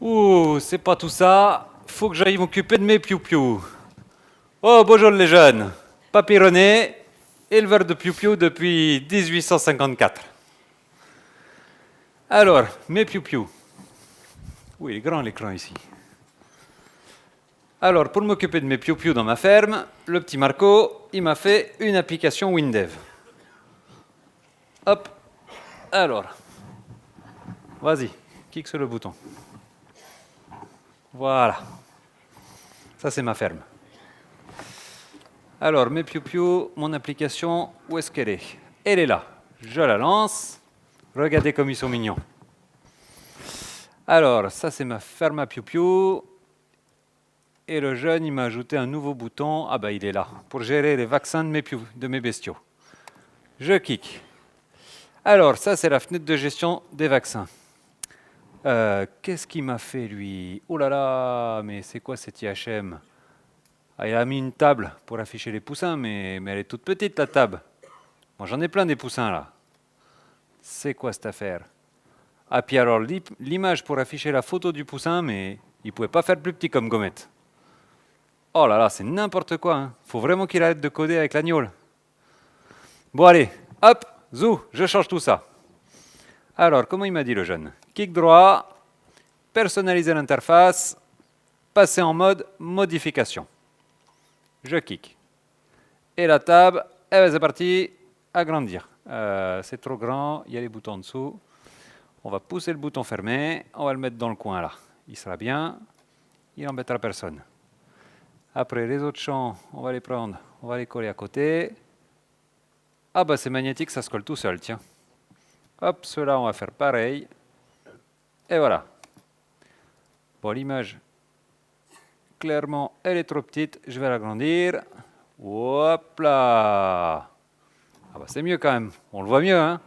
Ouh, c'est pas tout ça. Faut que j'aille m'occuper de mes piou-piou. Oh, bonjour les jeunes. Papy René, éleveur de piou-piou depuis 1854. Alors, mes piou-piou. Oui, il est grand l'écran ici. Alors, pour m'occuper de mes piou-piou dans ma ferme, le petit Marco, il m'a fait une application WinDev. Hop. Alors, vas-y, clique sur le bouton. Voilà. Ça, c'est ma ferme. Alors, mes piou-piou, mon application, où est-ce qu'elle est? Elle est là. Je la lance. Regardez comme ils sont mignons. Alors, ça, c'est ma ferme à piou-piou. Et le jeune, il m'a ajouté un nouveau bouton. Ah bah, il est là. Pour gérer les vaccins de mes bestiaux. Je clique. Alors, ça, c'est la fenêtre de gestion des vaccins. Qu'est-ce qu'il m'a fait, lui? Oh là là, mais c'est quoi cet IHM? Ah, il a mis une table pour afficher les poussins, mais elle est toute petite, la table. Moi, j'en ai plein des poussins, là. C'est quoi cette affaire? Ah, puis alors, l'image pour afficher la photo du poussin, mais il ne pouvait pas faire plus petit comme gommette. Oh là là, c'est n'importe quoi. Hein. Faut vraiment qu'il arrête de coder avec la gnôle. Bon, allez, hop, zou, je change tout ça. Alors, comment il m'a dit le jeune? Clic droit, personnaliser l'interface, passer en mode modification. Je clique. Et la table, eh ben, c'est parti, agrandir. C'est trop grand, il y a les boutons en dessous. On va pousser le bouton fermé, on va le mettre dans le coin là. Il sera bien, il n'embêtera personne. Après, les autres champs, on va les prendre, on va les coller à côté. Ah bah c'est magnétique, ça se colle tout seul, tiens. Hop, ceux-là, on va faire pareil. Et voilà. Bon, l'image, clairement, elle est trop petite, je vais l'agrandir. Hop là. Ah bah c'est mieux quand même, on le voit mieux, hein.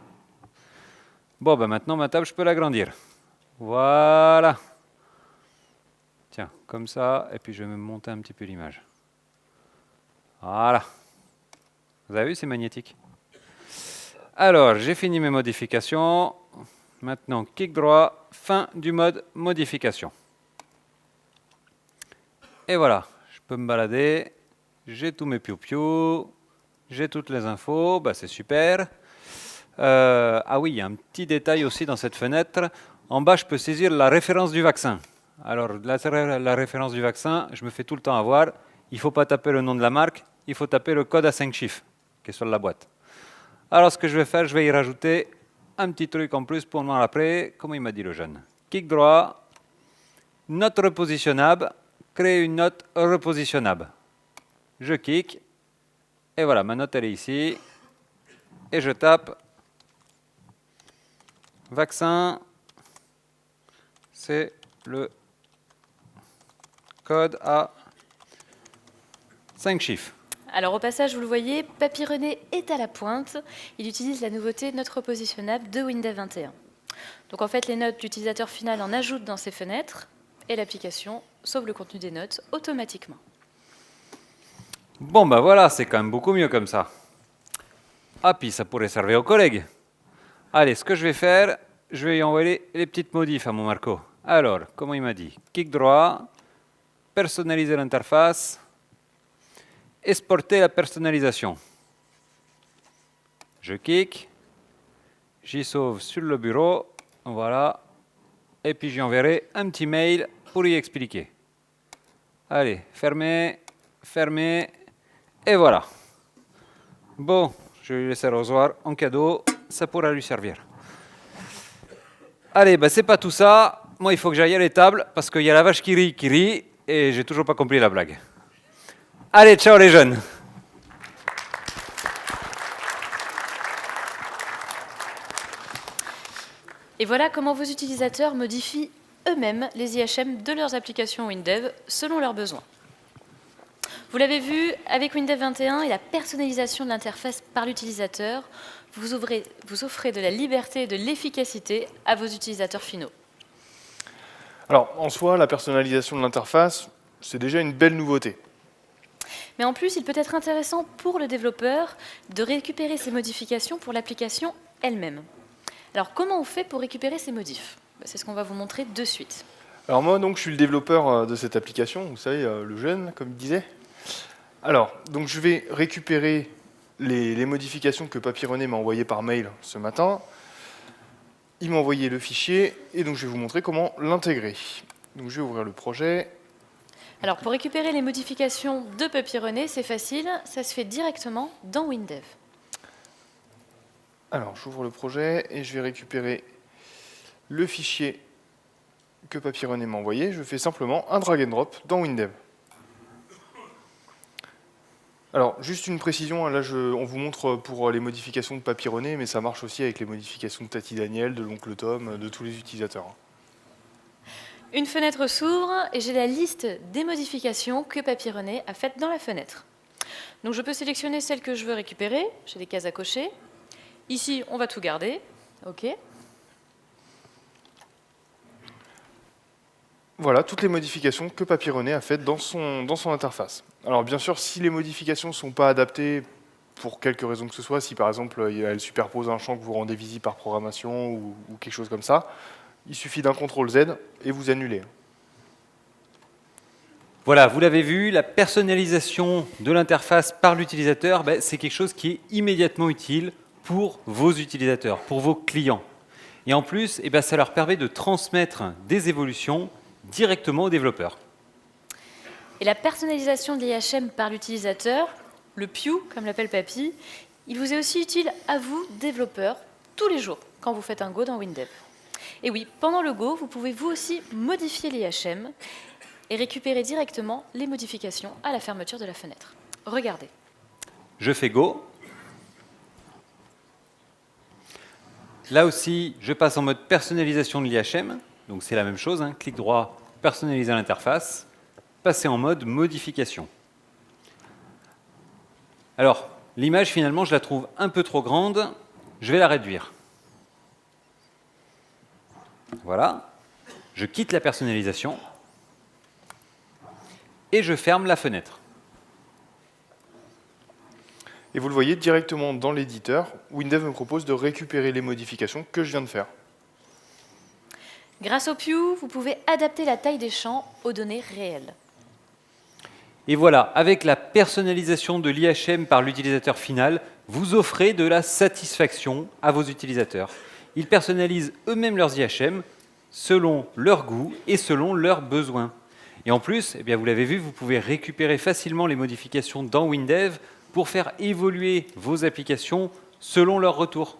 Bon, ben maintenant ma table, je peux l'agrandir. Voilà. Tiens, comme ça, et puis je vais me monter un petit peu l'image. Voilà. Vous avez vu, c'est magnétique. Alors, j'ai fini mes modifications. Maintenant, clic droit, fin du mode modification. Et voilà, je peux me balader. J'ai tous mes piou-piou. J'ai toutes les infos, bah, c'est super. Ah oui, il y a un petit détail aussi dans cette fenêtre. En bas, je peux saisir la référence du vaccin. Alors, la référence du vaccin, je me fais tout le temps avoir. Il ne faut pas taper le nom de la marque, il faut taper le code à 5 chiffres qui est sur la boîte. Alors, ce que je vais faire, je vais y rajouter un petit truc en plus pour moi après. Comment il m'a dit le jeune? Clic droit, note repositionnable, créer une note repositionnable. Je clique, et voilà, ma note elle est ici. Et je tape vaccin, c'est le code à 5 chiffres. Alors au passage, vous le voyez, Papy René est à la pointe. Il utilise la nouveauté note repositionnable de Windows 21. Donc en fait, les notes, l'utilisateur final en ajoute dans ses fenêtres et l'application sauve le contenu des notes automatiquement. Bon, ben voilà, c'est quand même beaucoup mieux comme ça. Ah, puis ça pourrait servir aux collègues. Allez, ce que je vais faire, je vais y envoyer les petites modifs à mon Marco. Alors, comment il m'a dit? Clic droit, personnaliser l'interface, exporter la personnalisation. Je clique, j'y sauve sur le bureau, voilà, et puis j'y enverrai un petit mail pour y expliquer. Allez, fermez, fermez, et voilà. Bon, je vais lui laisser le recevoir en cadeau, ça pourra lui servir. Allez, ben c'est pas tout ça. Moi, il faut que j'aille à l'étable parce qu'il y a la vache qui rit, et j'ai toujours pas compris la blague. Allez, ciao les jeunes. Et voilà comment vos utilisateurs modifient eux-mêmes les IHM de leurs applications Windev selon leurs besoins. Vous l'avez vu, avec Windows 21 et la personnalisation de l'interface par l'utilisateur, vous offrez de la liberté et de l'efficacité à vos utilisateurs finaux. Alors, en soi, la personnalisation de l'interface, c'est déjà une belle nouveauté. Mais en plus, il peut être intéressant pour le développeur de récupérer ces modifications pour l'application elle-même. Alors, comment on fait pour récupérer ces modifs? C'est ce qu'on va vous montrer de suite. Alors moi, donc, je suis le développeur de cette application, vous savez, le jeune, comme il disait. Alors, donc, je vais récupérer les modifications que Papy René m'a envoyées par mail ce matin. Il m'a envoyé le fichier, et donc je vais vous montrer comment l'intégrer. Donc je vais ouvrir le projet. Alors, pour récupérer les modifications de Papy René, c'est facile, ça se fait directement dans WinDev. Alors, j'ouvre le projet, et je vais récupérer le fichier que Papy René m'a envoyé. Je fais simplement un drag and drop dans WinDev. Alors, juste une précision, là on vous montre pour les modifications de Papy René, mais ça marche aussi avec les modifications de Tati Daniel, de l'oncle Tom, de tous les utilisateurs. Une fenêtre s'ouvre et j'ai la liste des modifications que Papy René a faites dans la fenêtre. Donc je peux sélectionner celles que je veux récupérer, j'ai des cases à cocher. Ici, on va tout garder, OK. Voilà toutes les modifications que Papy René a faites dans son interface. Alors bien sûr, si les modifications ne sont pas adaptées pour quelque raison que ce soit, si par exemple elle superpose un champ que vous rendez visible par programmation ou quelque chose comme ça, il suffit d'un CTRL Z et vous annulez. Voilà, vous l'avez vu, la personnalisation de l'interface par l'utilisateur, c'est quelque chose qui est immédiatement utile pour vos utilisateurs, pour vos clients. Et en plus, ça leur permet de transmettre des évolutions directement aux développeurs. Et la personnalisation de l'IHM par l'utilisateur, le Pew, comme l'appelle Papy, il vous est aussi utile à vous, développeurs, tous les jours, quand vous faites un Go dans WinDev. Et oui, pendant le Go, vous pouvez vous aussi modifier l'IHM et récupérer directement les modifications à la fermeture de la fenêtre. Regardez. Je fais Go. Là aussi, je passe en mode personnalisation de l'IHM. Donc c'est la même chose, clic droit, personnaliser l'interface, passer en mode modification. Alors, l'image, finalement, je la trouve un peu trop grande. Je vais la réduire. Voilà. Je quitte la personnalisation. Et je ferme la fenêtre. Et vous le voyez directement dans l'éditeur, WinDev me propose de récupérer les modifications que je viens de faire. Grâce au Pew, vous pouvez adapter la taille des champs aux données réelles. Et voilà, avec la personnalisation de l'IHM par l'utilisateur final, vous offrez de la satisfaction à vos utilisateurs. Ils personnalisent eux-mêmes leurs IHM selon leur goût et selon leurs besoins. Et en plus, vous l'avez vu, vous pouvez récupérer facilement les modifications dans WinDev pour faire évoluer vos applications selon leur retour.